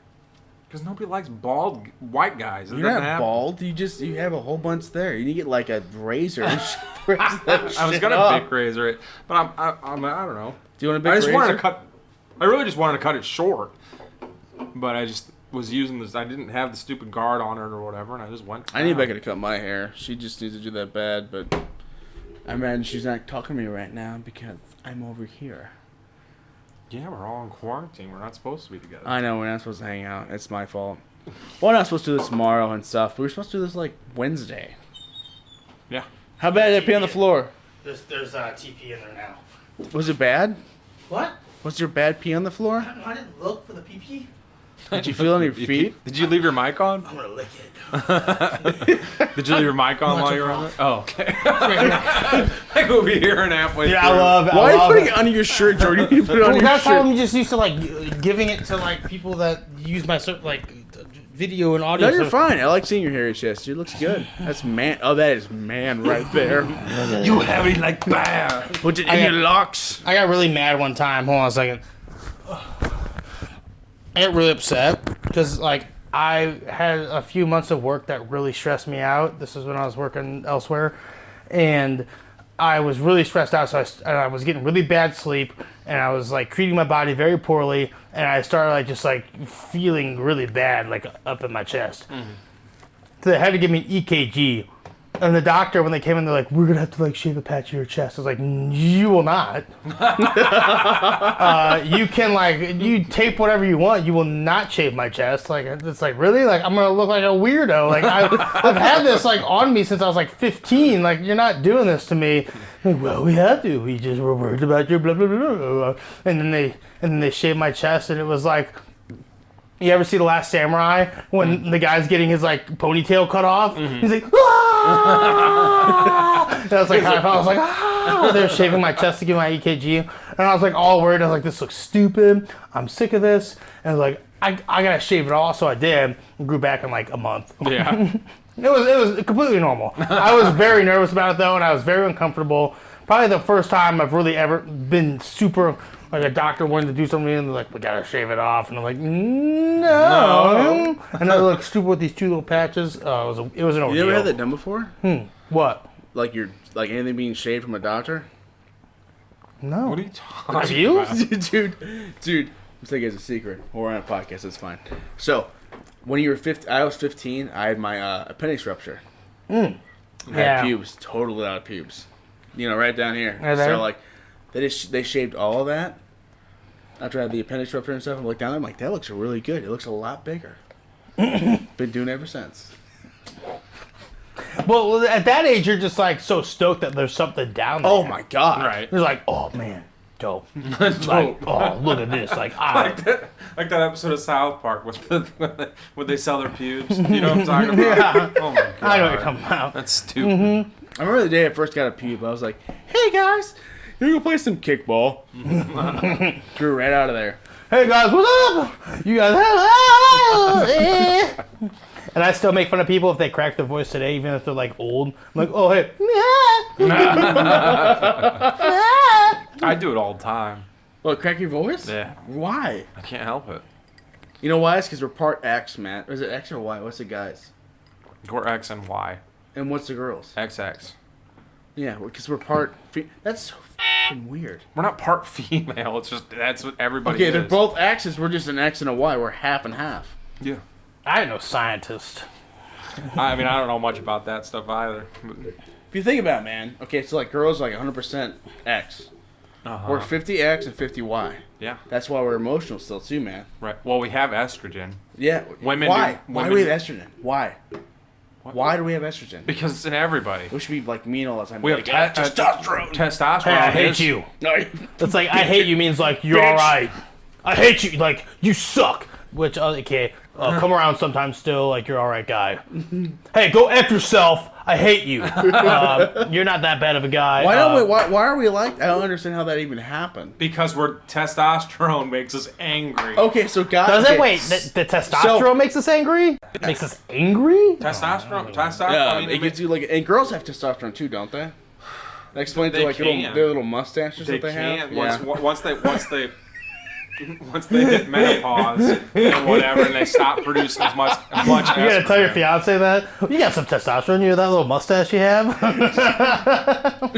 Because nobody likes bald white guys. You're not bald. You have a whole bunch there. You need to get like a razor. And I was gonna big razor it, but I don't know. Do you want a big I just razor? wanted to cut. I really just wanted to cut it short, but I just was using this. I didn't have the stupid guard on it or whatever, and I just went. I need Becca to cut my hair. She just needs to do that bad, but I imagine she's not talking to me right now because I'm over here. Yeah, we're all in quarantine. We're not supposed to be together. I know, we're not supposed to hang out. It's my fault. We're not supposed to do this tomorrow and stuff. We were supposed to do this like Wednesday. Yeah. How bad did I pee on the floor? There's TP in there now. Was it bad? What? Was there bad pee on the floor? I didn't look for the PP. Did you feel it on your feet? Did you leave your mic on? I'm gonna lick it. Did you leave your mic on while you were on it? Oh, okay. I will be hearing halfway Yeah, through. Why are you putting it under your shirt, Jordan? You need to put it on your That's how shirt. I'm just used to like giving it to like people that use my video and audio. No, you're fine. I like seeing your hairy chest. It looks good. That's man. Oh, that is man right there. You hairy like bear. Put it in your locks. I got really mad one time. Hold on a second. I got really upset because like I had a few months of work that really stressed me out. This is when I was working elsewhere, and I was really stressed out. So I was getting really bad sleep, and I was like treating my body very poorly, and I started like just like feeling really bad like up in my chest. Mm-hmm. So they had to give me an EKG. And the doctor, when they came in, they're like, "We're gonna have to like shave a patch of your chest." I was like, "You will not. You can you tape whatever you want. You will not shave my chest." Like it's like really like I'm gonna look like a weirdo. Like I've had this like on me since I was like 15. Like you're not doing this to me. Like, well, we have to. We just were worried about your blah blah blah blah. And then they shaved my chest, and it was like. You ever see The Last Samurai when the guy's getting his like ponytail cut off? Mm-hmm. He's like, ah! And I was like, I was like, ah! They were shaving my chest to get my EKG, and I was like all worried. I was like, this looks stupid. I'm sick of this. And I was like, I gotta shave it all. So I did. And grew back in like a month. Yeah. It was completely normal. I was very nervous about it though, and I was very uncomfortable. Probably the first time I've really ever been super. Like a doctor wanted to do something, and they're like, "We gotta shave it off," and I'm like, "No." And I look stupid with these two little patches. It was an ordeal. You ever had that done before? What? Like anything being shaved from a doctor? No. What are you talking Have you? about? dude. I'm saying it's a secret. We're on a podcast. It's fine. So, when you were 15, I was 15. I had my appendix rupture. I had pubes, totally out of pubes. Right down here. Right there? So like. They shaved all of that after I had the appendix rupture and stuff. I looked down there, I'm like, that looks really good. It looks a lot bigger. Been doing it ever since. Well, at that age, you're just like so stoked that there's something down there. Oh my god! Right. You're like, oh man, dope. Like, oh look at this. Like that episode of South Park when they sell their pubes. You know what I'm talking about? Yeah. Oh my god. I know what you're talking about. That's stupid. Mm-hmm. I remember the day I first got a pube. I was like, hey guys, You can play some kickball. Drew right out of there. Hey guys, what's up? You guys, and I still make fun of people if they crack their voice today, even if they're like old. I'm like, oh hey. I do it all the time. What, crack your voice? Yeah. Why? I can't help it. You know why? It's because we're part X, man. Or is it X or Y? What's the guys? We're X and Y. And what's the girls? XX. Yeah, because we're part. That's so fucking weird. We're not part female. It's just that's what everybody Okay, is. they're both X's. We're just an X and a Y. We're half and half. Yeah. I ain't no scientist. I mean, I don't know much about that stuff either. If you think about it, man. Okay, so like girls are like 100% X. We're 50X and 50Y. Yeah. That's why we're emotional still too, man. Right. Well, we have estrogen. Yeah. Women. Why? Do, why women do we have estrogen? Why? What? Why do we have estrogen? Because it's in everybody. We should be like mean all the time. We have like, testosterone. Testosterone. Hey, I hate you. No, It's like, I hate you means like, you're Bitch. alright. I hate you, like, you suck. Which, okay, come around sometimes still, like, you're alright guy. Hey, go F yourself. I hate you. You're not that bad of a guy. Why don't we? Why are we like? I don't understand how that even happened. Because testosterone makes us angry. Okay, so guys. Does okay, it? Wait, the testosterone makes us angry? It makes us angry? Testosterone. Yeah, I mean, it gets you like, and girls have testosterone too, don't they? That explains They to like can. their little mustaches They that they can. have. Once they hit menopause and whatever, and they stop producing as much. You gotta tell your estrogen. fiance that? You got some testosterone, you know that little mustache you have?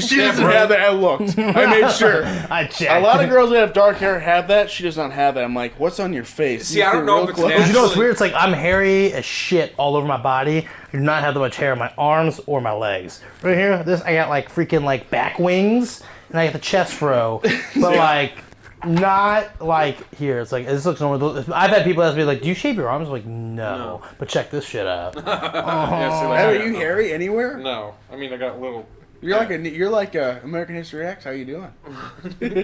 She doesn't have that. I looked. I made sure. I checked. A lot of girls that have dark hair have that. She does not have that. I'm like, what's on your face? See, I don't know if it's But you know what's weird? It's like I'm hairy as shit all over my body. I do not have that much hair on my arms or my legs. Right here, I got like freaking like back wings, and I got the chest fro, but like not like here. It's like this looks normal. I've had people ask me like, "Do you shave your arms?" I'm like, no. But check this shut out. Are you hairy anywhere? No, I mean I got little. You're like American History X. How you doing?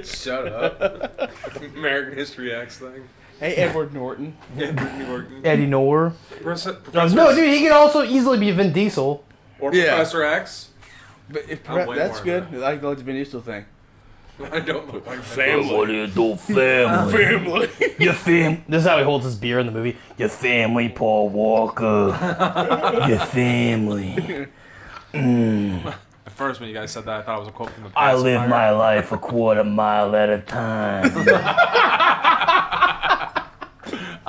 Shut up. American History X thing. Hey, Edward Norton. Eddie Noor. Professor No, dude, he can also easily be Vin Diesel. or Yeah. Professor X. But if I'm way that's more good. than I like the Vin Diesel thing. I don't look like Family. What do you do, family? Family. Your fam. This is how he holds his beer in the movie. Your family, Paul Walker. Your family. At first, when you guys said that, I thought it was a quote from the I Pacifier. live my life a quarter mile at a time.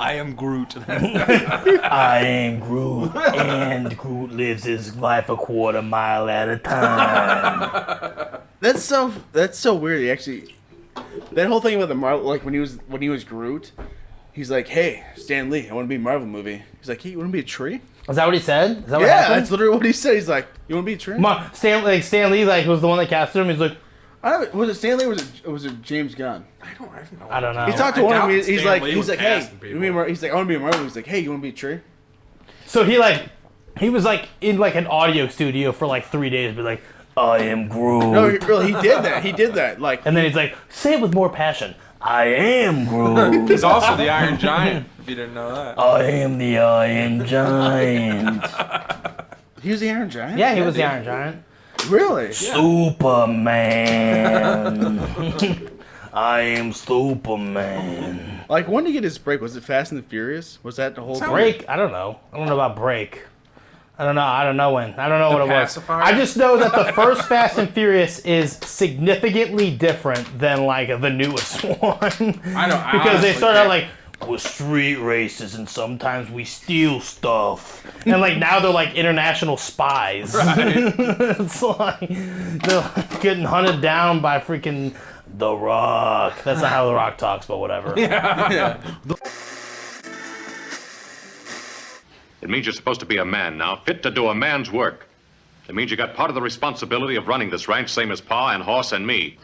I am Groot. I am Groot, and Groot lives his life a quarter mile at a time. That's so weird. He actually, that whole thing about the Marvel, like when he was Groot, he's like, "Hey, Stan Lee, I want to be in a Marvel movie." He's like, "Hey, you want to be a tree?" Is that what he said? Is that what Yeah, happened? that's literally what he said. He's like, "You want to be a tree?" Stan Lee like was the one that casted him. He's like, Was it Stan Lee or was it James Gunn? I don't know. He talked to I one of doubt them. that He's Stan like, Lee he's was like, "Hey, casting you want to be he's like, I want to be a Marvel." He's like, "Hey, you want to be a tree?" So he was like in like an audio studio for like 3 days, be like, I am Groot. No, he did that. He did that. Like, and then he's like, say it with more passion. I am Groot. He's also the Iron Giant, if you didn't know that. I am the Iron Giant. he was the Iron Giant. Yeah, he was the Iron Giant. Really? Superman. I am Superman. Like, when did he get his break? Was it Fast and the Furious? Was that the whole thing? Break? I don't know. I don't know about Break. I don't know when. I don't know what it was. Pacifier? I just know that the first Fast and Furious is significantly different than like the newest one. I know. Because they started out like. like, we're street racers and sometimes we steal stuff. And like now they're like international spies. It's like they're like getting hunted down by freaking The Rock. That's not how The Rock talks, but whatever. It means you're supposed to be a man now, fit to do a man's work. It means you got part of the responsibility of running this ranch, same as Pa and Hoss and me.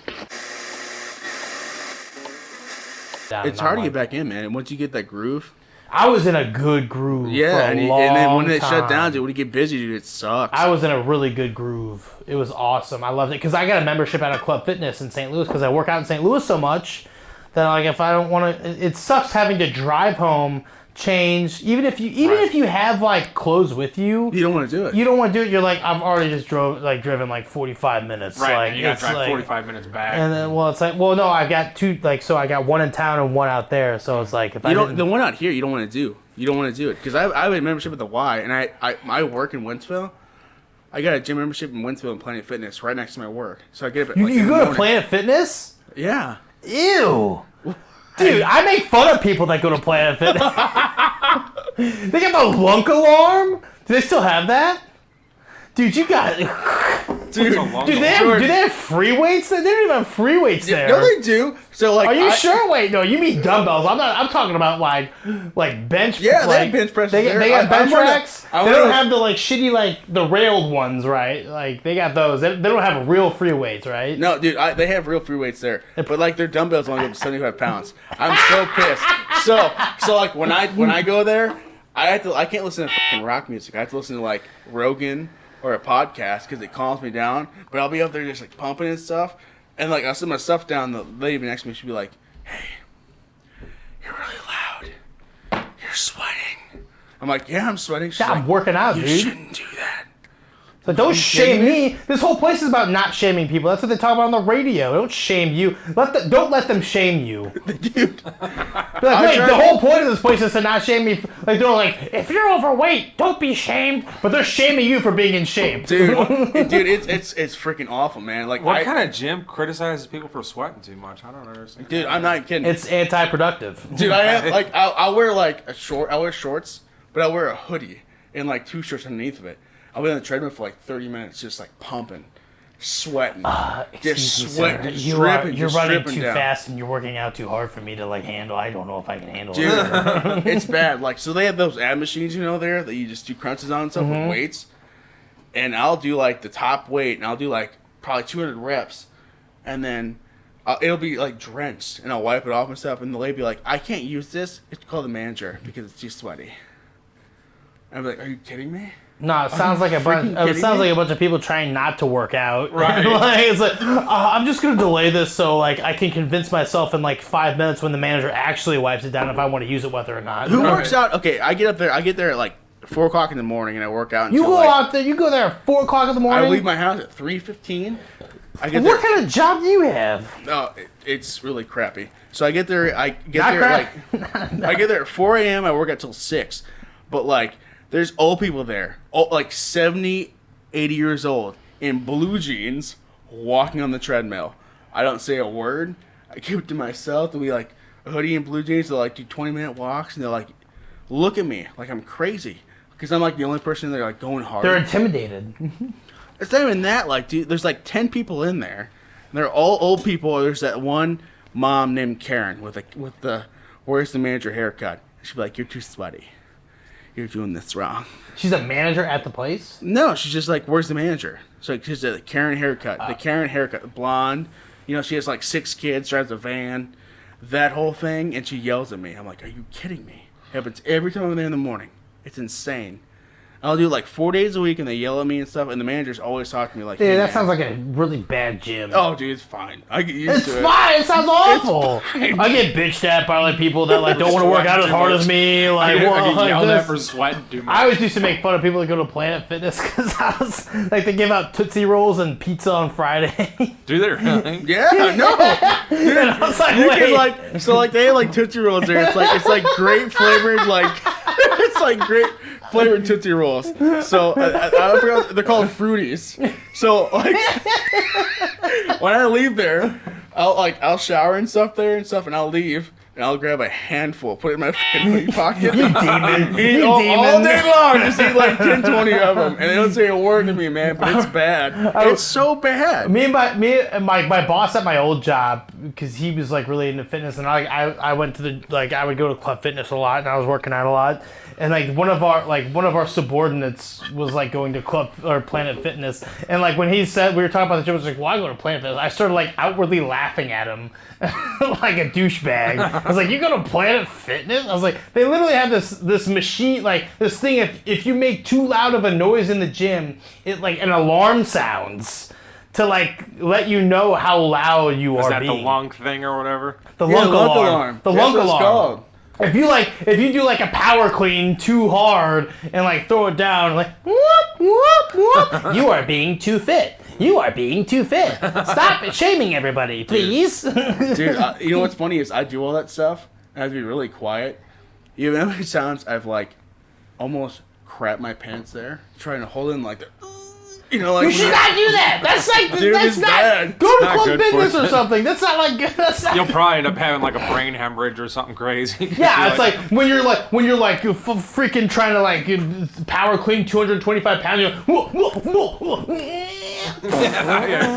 It's hard to get back in, man. And once you get that groove. I was in a good groove. Yeah, for a and then when it long shut down, time. dude, when you get busy, dude, it sucks. I was in a really good groove. It was awesome. I loved it because I got a membership at a Club Fitness in St. Louis because I work out in St. Louis so much that like if I don't want to, it sucks having to drive home change. Even if you have like clothes with you, You don't want to do it. you don't want to do it. You're like, I've already just driven like 45 minutes. Right, like, and you gotta it's drive like, 45 minutes back. And then, well, it's like, well, no, I've got two. Like, so I got one in town and one out there. So it's like, if The one out here, you don't want to do. You don't want to do it because I have a membership at the Y, and I work in Wentzville. I got a gym membership in Wentzville and Planet Fitness right next to my work. So I get up at, you in the go to morning. Planet Fitness? Yeah. Ew. Dude, I make fun of people that go to Planet Fitness. They got the lunk alarm? Do they still have that? Dude, you got... Dude, do they have free weights there? They don't even have free weights there. No, they do. So like, are you sure? Wait, no, you mean dumbbells. I'm talking about like bench. Yeah, like, they have bench presses. They there. got bench racks. They don't wanna- have the like shitty like the railed ones, right? Like they got those. They don't have real free weights, right? No, dude, they have real free weights there, but like their dumbbells only go up to 75 pounds. I'm so pissed. So like when I go there, I can't listen to fucking rock music. I have to listen to like Rogan or a podcast because it calms me down. But I'll be up there just like pumping and stuff, and like I'll set my stuff down. The lady next to me should be like, "Hey, you're really loud. You're sweating." I'm like, "Yeah, I'm sweating." She's Yeah, I'm like, working out, you dude. shouldn't do that. So don't shame me. This whole place is about not shaming people. That's what they talk about on the radio. Don't shame you. Don't let them shame you. Dude. Like, wait, the whole point of this place is to not shame me. Like they're like, if you're overweight, don't be shamed. But they're shaming you for being in shape. Dude, it's freaking awful, man. Like, What kind of gym criticizes people for sweating too much? I don't understand. Dude, I'm not kidding. It's anti-productive. Dude, I have like I'll wear like I'll wear shorts, but I'll wear a hoodie and like 2 shirts underneath of it. I'll be on the treadmill for like 30 minutes, just like pumping, sweating, just sweating, just dripping, You're just running dripping too down. fast and you're working out too hard for me to like handle. I don't know if I can handle Dude, it. it's bad. Like, so they have those ab machines, there that you just do crunches on and stuff with weights. And I'll do like the top weight, and I'll do like probably 200 reps, and then it'll be like drenched, and I'll wipe it off and stuff. And the lady be like, "I can't use this. It's called the manager because it's too sweaty." I'm like, "Are you kidding me?" No, it sounds like a bunch. It sounds like a bunch of people trying not to work out. Right. Like, it's like I'm just gonna delay this so like I can convince myself in like 5 minutes when the manager actually wipes it down if I want to use it, whether or not. Who works out? Okay, I get there at like 4 o'clock in the morning, and I work out. You Until, go like, out there. You go there at 4 o'clock in the morning. I leave my house at 3:15. I get What there. kind of job do you have? No, it's really crappy. So I get there. I get Not there crap. like I get there at 4 a.m. I work out till 6. But like, there's old people there, like 70, 80 years old, in blue jeans, walking on the treadmill. I don't say a word. I keep it to myself. They'll be like a hoodie and blue jeans. They'll like do 20-minute walks, and they'll like look at me like I'm crazy because I'm like the only person there like going hard. They're intimidated. It's not even that. Like, dude, there's like 10 people in there. And they're all old people. There's that one mom named Karen with the where's the manager haircut. She'd be like, "You're too sweaty. You're doing this wrong." She's a manager at the place? No, she's just like, "Where's the manager?" So like, she's a Karen haircut. The Karen haircut, blonde. She has like 6 kids, drives a van, that whole thing, and she yells at me. I'm like, "Are you kidding me?" It happens every time I'm there in the morning. It's insane. I'll do like 4 days a week, and they yell at me and stuff. And the managers always talk to me like, Dude, "Hey, that man." sounds like a really bad gym. Oh, dude, it's fine. I get used It's to it. fine. It sounds awful. fine. I get bitched at by like people that like don't want to work out as hard as me. Like, I get like yelled this. at for sweating too much. I always used to make fun of people that go to Planet Fitness because I was like they give out Tootsie Rolls and pizza on Friday. Do they really? Yeah, no. Dude, And I was like, you wait. can like so like they have like Tootsie Rolls there. It's like grape flavored like it's like grape flavored Tootsie Rolls. So I forgot they're called Fruities. So like when I leave there, I'll shower and stuff there and stuff, and I'll leave. And I'll grab a handful, put it in my fucking hoodie pocket. You demon. Eat You all demon. day long. Just eat like 10, 20 of them. And they don't say a word to me, man, but it's bad. It's so bad. Me and my boss at my old job, because he was like really into fitness, and I went to I would go to Club Fitness a lot, and I was working out a lot, and like one of our subordinates was like going to Club or Planet Fitness, and like when he said we were talking about the gym, I was like, "Why go to Planet Fitness?" I started like outwardly laughing at him, like a douchebag. I was like, "You go to Planet Fitness?" I was like, "They literally have this machine, like this thing. If you make too loud of a noise in the gym, it like an alarm sounds." To like let you know how loud you Is are that being. the lunk thing or whatever? The Yeah, lunk lunk alarm. alarm. The That's lunk what it's alarm. called. If you do like a power clean too hard and like throw it down, like whoop whoop whoop, you are being too fit. You are being too fit. Stop shaming everybody, please. Dude, you know what's funny is I do all that stuff and I have to be really quiet. You know how many times I've like almost crap my pants there, trying to hold in like the. You know, like you should not do that. That's like dude, that's not. Bad. Go to Club Fitness or something. That's not like. That's not, You'll probably end up having like a brain hemorrhage or something crazy. Yeah, it's like when you're freaking trying to like power clean 225 pounds. You're like, whoa.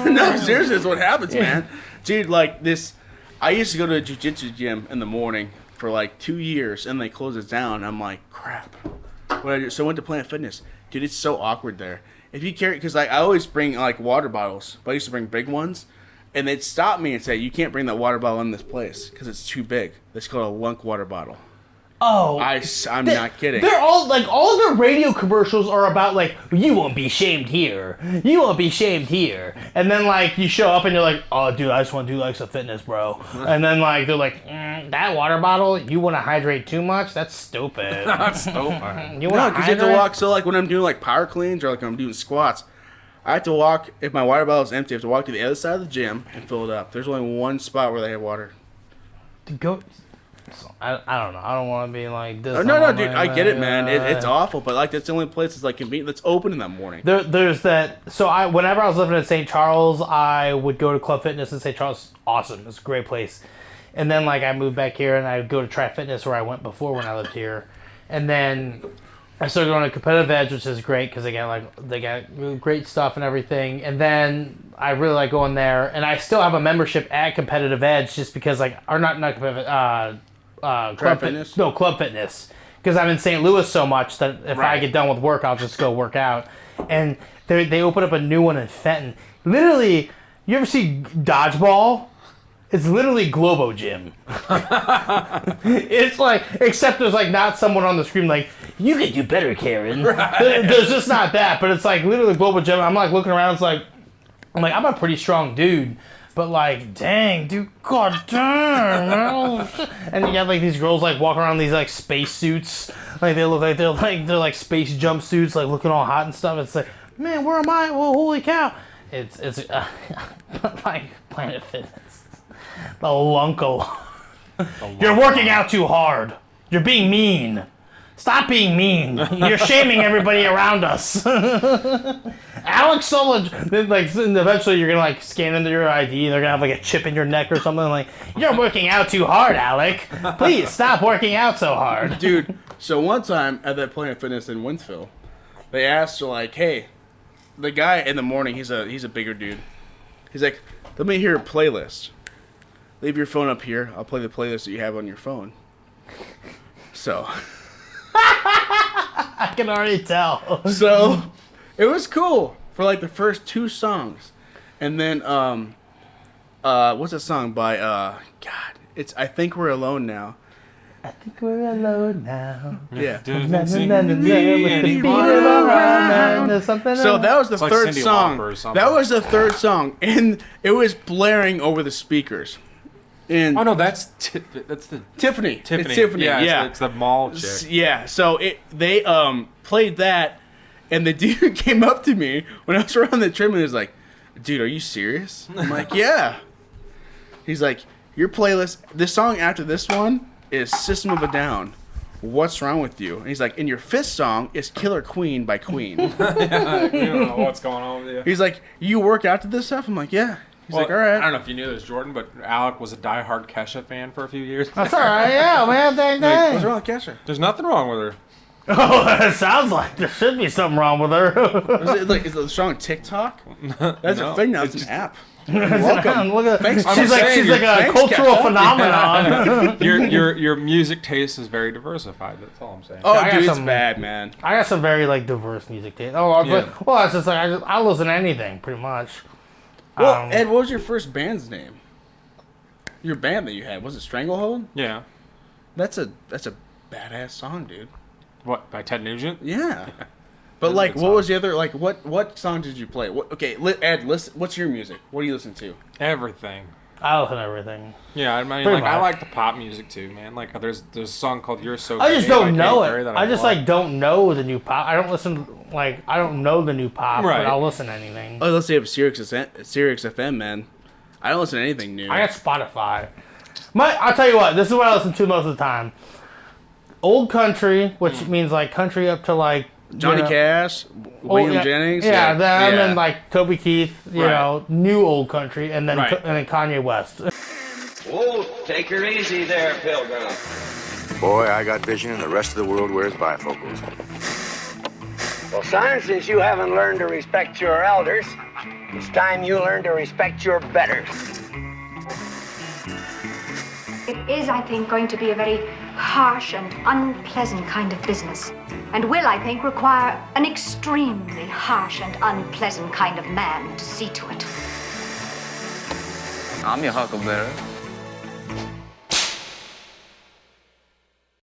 No, seriously, that's what happens, man. Dude, like this, I used to go to a jiu-jitsu gym in the morning for like 2 years, and they closed it down. I'm like, crap. What I do? So I went to Planet Fitness. Dude, it's so awkward there. If you carry, because like I always bring like water bottles, but I used to bring big ones, and they'd stop me and say, "You can't bring that water bottle in this place because it's too big." That's called a lunk water bottle. Oh, I'm not kidding. They're all like all their radio commercials are about like you won't be shamed here, you won't be shamed here, and then like you show up and you're like, oh dude, I just want to do like some fitness, bro, and then like they're like, that water bottle, you want to hydrate too much? That's stupid. That's stupid. You No, want because you have to walk. So like when I'm doing like power cleans or like when I'm doing squats, I have to walk. If my water bottle is empty, I have to walk to the other side of the gym and fill it up. There's only one spot where they have water. Go. I don't know. I don't want to be like this. Oh, no, dude. I get it, man. It's awful, but like that's the only place that's like convenient that's open in that morning. There's that. So whenever I was living in St. Charles, I would go to Club Fitness in St. Charles. Awesome. It's a great place. And then like I moved back here and I would go to Try Fitness where I went before when I lived here. And then I started going to Competitive Edge, which is great because they got really great stuff and everything. And then I really like going there. And I still have a membership at Competitive Edge just because like, or not competitive. Club Fitness? No, Club Fitness. Because I'm in St. Louis so much that if I get done with work, I'll just go work out. And they open up a new one in Fenton. Literally, you ever see Dodgeball? It's literally Globo Gym. It's like, except there's like not someone on the screen like, you could do better, Karen. There's just not that, but it's like literally Globo Gym. I'm like looking around, I'm a pretty strong dude. But like, dang, dude, god damn, man. And you got like these girls like walking around in these like space suits, like they look like they're like space jumpsuits, like looking all hot and stuff. It's like, man, where am I? Well, holy cow! It's like Planet Fitness, the lunko. You're working out too hard. You're being mean. Stop being mean. You're shaming everybody around us. Alex Solid, like, eventually you're gonna like scan into your ID and they're gonna have like a chip in your neck or something like, you're working out too hard, Alec. Please stop working out so hard. Dude, so one time at that Planet Fitness in Winsville, they asked like, hey, the guy in the morning, he's a bigger dude. He's like, let me hear a playlist. Leave your phone up here. I'll play the playlist that you have on your phone. So I can already tell. So it was cool for like the first 2 songs. And then what's that song by God, it's I Think We're Alone Now. I think we're alone now. Yeah. So that was the like third Cyndi song. Lauper or something. That was the third song, and it was blaring over the speakers. And oh no, that's the Tiffany. Tiffany. It's Tiffany. Yeah, It's the mall chick. Yeah. So they played that, and the dude came up to me when I was around the trim and he was like, "Dude, are you serious?" I'm like, "Yeah." He's like, "Your playlist, this song after this one is System of a Down. What's wrong with you?" And he's like, "And your 5th song is Killer Queen by Queen." Yeah, you don't know what's going on with you. He's like, "You work out to this stuff?" I'm like, "Yeah." He's like, all right. I don't know if you knew this, Jordan, but Alec was a diehard Kesha fan for a few years. That's all right, yeah, man. Dang, dang. What's wrong with Kesha? There's nothing wrong with her. Oh, it sounds like there should be something wrong with her. Is the song TikTok? That's a thing now. It's an app. Welcome. Look at Thanks, she's like a cultural phenomenon. Your music taste is very diversified. That's all I'm saying. Oh, dude, it's bad, man. I got some very like diverse music taste. Oh, yeah. Well, it's just like I listen to anything pretty much. Well, Ed, what was your first band's name? Your band that you had, was it Stranglehold? Yeah. That's a badass song, dude. What, by Ted Nugent? Yeah. But like, what was the other like? What song did you play? Ed, listen. What's your music? What do you listen to? Everything. I listen to everything. Yeah, I mean, Pretty like I much. like the pop music too, man. Like there's a song called "You're So." I just Gay by don't know Katy Perry it. that I just love. like don't know the new pop. I don't listen I don't know the new pop, Right. but I'll listen to anything. Oh, let's say have Sirius FM, man. I don't listen to anything new. I got Spotify. I'll tell you what. This is what I listen to most of the time. Old country, which means like country up to like Johnny Cash, William Jennings. Yeah, them and like Toby Keith. You Right. know, new old country, and then Right. and then Kanye West. Oh, take her easy there, Pilgrim. Boy, I got vision and the rest of the world wears bifocals. Well, son, since you haven't learned to respect your elders, it's time you learn to respect your betters. It is, I think, going to be a very harsh and unpleasant kind of business, and will, I think, require an extremely harsh and unpleasant kind of man to see to it. I'm your huckleberry.